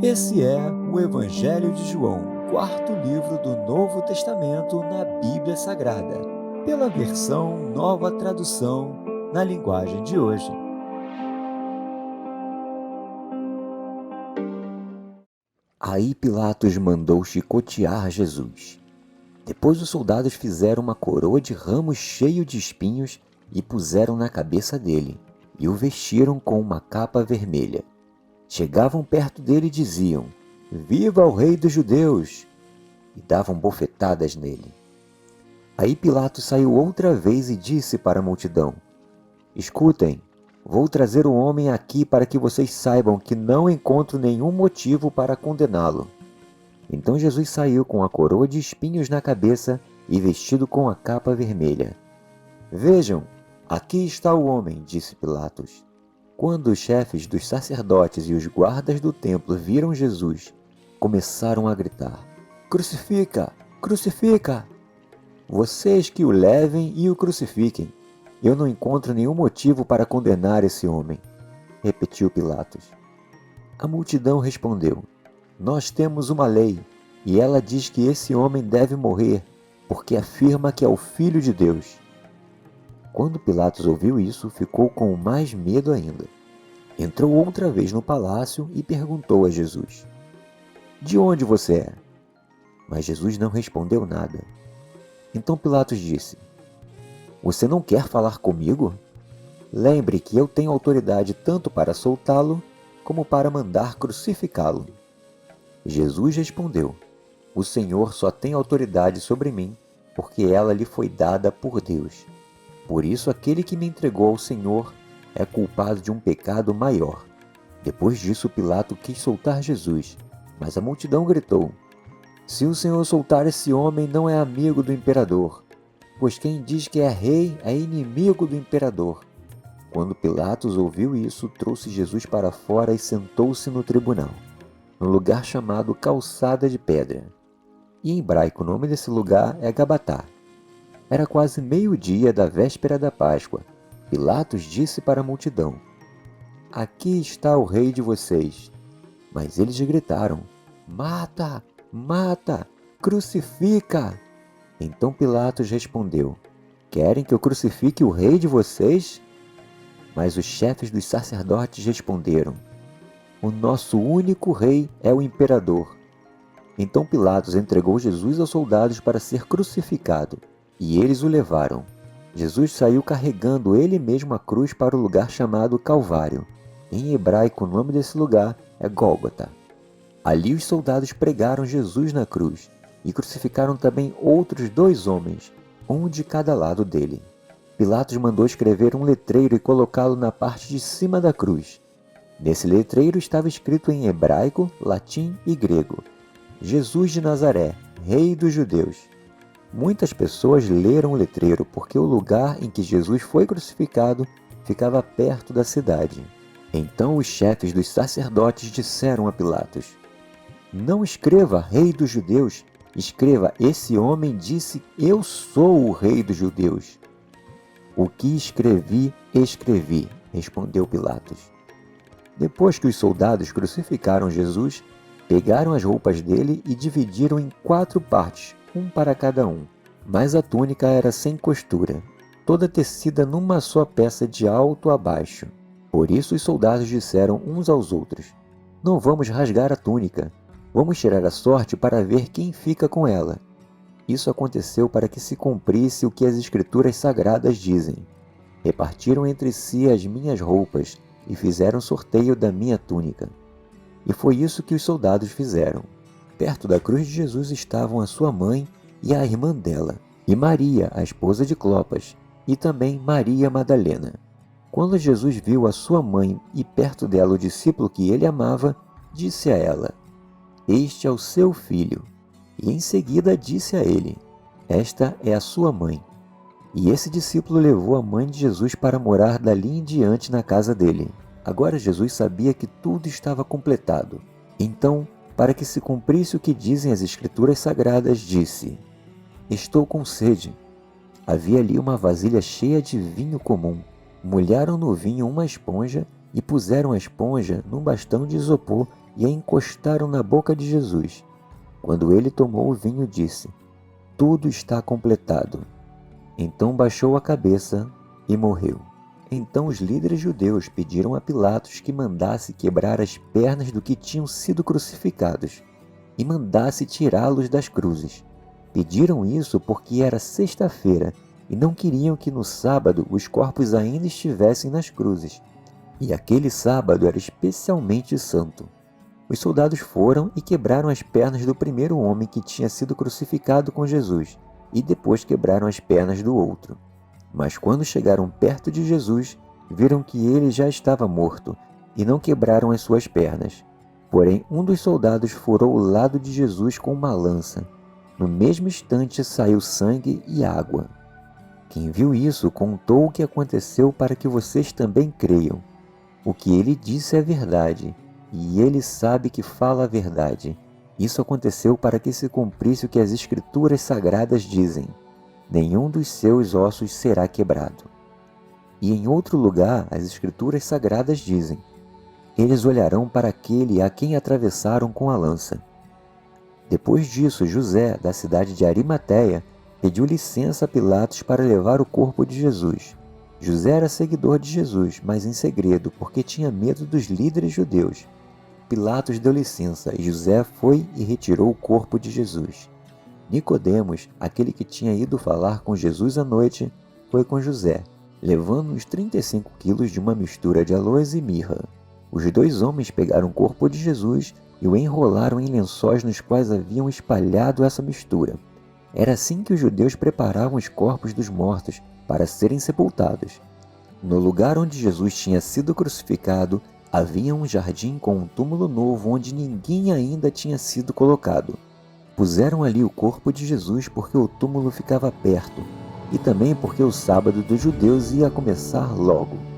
Esse é o Evangelho de João, quarto livro do Novo Testamento na Bíblia Sagrada, pela versão Nova Tradução, na linguagem de hoje. Aí Pilatos mandou chicotear Jesus. Depois os soldados fizeram uma coroa de ramos cheio de espinhos e puseram na cabeça dele, e o vestiram com uma capa vermelha. Chegavam perto dele e diziam: "Viva o Rei dos Judeus!" e davam bofetadas nele. Aí Pilatos saiu outra vez e disse para a multidão: "Escutem, vou trazer o homem aqui para que vocês saibam que não encontro nenhum motivo para condená-lo." Então Jesus saiu com a coroa de espinhos na cabeça e vestido com a capa vermelha. "Vejam, aqui está o homem", disse Pilatos. Quando os chefes dos sacerdotes e os guardas do templo viram Jesus, começaram a gritar: "Crucifica! Crucifica! Vocês que o levem e o crucifiquem. Eu não encontro nenhum motivo para condenar esse homem", repetiu Pilatos. A multidão respondeu: "Nós temos uma lei, e ela diz que esse homem deve morrer, porque afirma que é o Filho de Deus." Quando Pilatos ouviu isso, ficou com mais medo ainda. Entrou outra vez no palácio e perguntou a Jesus: "De onde você é?" Mas Jesus não respondeu nada. Então Pilatos disse: "Você não quer falar comigo? Lembre que eu tenho autoridade tanto para soltá-lo como para mandar crucificá-lo." Jesus respondeu: "O Senhor só tem autoridade sobre mim, porque ela lhe foi dada por Deus. Por isso, aquele que me entregou ao Senhor é culpado de um pecado maior." Depois disso, Pilatos quis soltar Jesus, mas a multidão gritou: "Se o Senhor soltar esse homem, não é amigo do imperador, pois quem diz que é rei é inimigo do imperador." Quando Pilatos ouviu isso, trouxe Jesus para fora e sentou-se no tribunal, no lugar chamado Calçada de Pedra. E em hebraico o nome desse lugar é Gabatá. Era quase meio-dia da véspera da Páscoa. Pilatos disse para a multidão: "Aqui está o rei de vocês." Mas eles gritaram: "Mata! Mata! Crucifica!" Então Pilatos respondeu: "Querem que eu crucifique o rei de vocês?" Mas os chefes dos sacerdotes responderam: "O nosso único rei é o imperador." Então Pilatos entregou Jesus aos soldados para ser crucificado, e eles o levaram. Jesus saiu carregando ele mesmo a cruz para o lugar chamado Calvário. Em hebraico, o nome desse lugar é Gólgota. Ali os soldados pregaram Jesus na cruz e crucificaram também outros 2 homens, um de cada lado dele. Pilatos mandou escrever um letreiro e colocá-lo na parte de cima da cruz. Nesse letreiro estava escrito em hebraico, latim e grego: "Jesus de Nazaré, Rei dos Judeus." Muitas pessoas leram o letreiro porque o lugar em que Jesus foi crucificado ficava perto da cidade. Então os chefes dos sacerdotes disseram a Pilatos: "Não escreva Rei dos Judeus, escreva: esse homem disse: eu sou o Rei dos Judeus." "O que escrevi, escrevi", respondeu Pilatos. Depois que os soldados crucificaram Jesus, pegaram as roupas dele e dividiram em 4 partes, um para cada um. Mas a túnica era sem costura, toda tecida numa só peça de alto a baixo. Por isso os soldados disseram uns aos outros: "Não vamos rasgar a túnica, vamos tirar a sorte para ver quem fica com ela." Isso aconteceu para que se cumprisse o que as Escrituras Sagradas dizem: "Repartiram entre si as minhas roupas e fizeram sorteio da minha túnica." E foi isso que os soldados fizeram. Perto da cruz de Jesus estavam a sua mãe e a irmã dela, e Maria, a esposa de Clopas, e também Maria Madalena. Quando Jesus viu a sua mãe e perto dela o discípulo que ele amava, disse a ela: "Este é o seu filho." E em seguida disse a ele: "Esta é a sua mãe." E esse discípulo levou a mãe de Jesus para morar dali em diante na casa dele. Agora Jesus sabia que tudo estava completado. Então, para que se cumprisse o que dizem as Escrituras Sagradas, disse: "Estou com sede." Havia ali uma vasilha cheia de vinho comum. Molharam no vinho uma esponja e puseram a esponja num bastão de isopor e a encostaram na boca de Jesus. Quando ele tomou o vinho, disse: "Tudo está completado." Então baixou a cabeça e morreu. Então os líderes judeus pediram a Pilatos que mandasse quebrar as pernas do que tinham sido crucificados e mandasse tirá-los das cruzes. Pediram isso porque era sexta-feira e não queriam que no sábado os corpos ainda estivessem nas cruzes. E aquele sábado era especialmente santo. Os soldados foram e quebraram as pernas do primeiro homem que tinha sido crucificado com Jesus, e depois quebraram as pernas do outro. Mas quando chegaram perto de Jesus, viram que ele já estava morto, e não quebraram as suas pernas. Porém, um dos soldados furou o lado de Jesus com uma lança. No mesmo instante saiu sangue e água. Quem viu isso contou o que aconteceu para que vocês também creiam. O que ele disse é verdade, e ele sabe que fala a verdade. Isso aconteceu para que se cumprisse o que as Escrituras Sagradas dizem: nenhum dos seus ossos será quebrado. E em outro lugar, as Escrituras Sagradas dizem: eles olharão para aquele a quem atravessaram com a lança. Depois disso, José, da cidade de Arimateia, pediu licença a Pilatos para levar o corpo de Jesus. José era seguidor de Jesus, mas em segredo, porque tinha medo dos líderes judeus. Pilatos deu licença e José foi e retirou o corpo de Jesus. Nicodemos, aquele que tinha ido falar com Jesus à noite, foi com José, levando uns 35 quilos de uma mistura de aloes e mirra. Os dois homens pegaram o corpo de Jesus e o enrolaram em lençóis nos quais haviam espalhado essa mistura. Era assim que os judeus preparavam os corpos dos mortos para serem sepultados. No lugar onde Jesus tinha sido crucificado, havia um jardim com um túmulo novo onde ninguém ainda tinha sido colocado. Puseram ali o corpo de Jesus porque o túmulo ficava perto, e também porque o sábado dos judeus ia começar logo.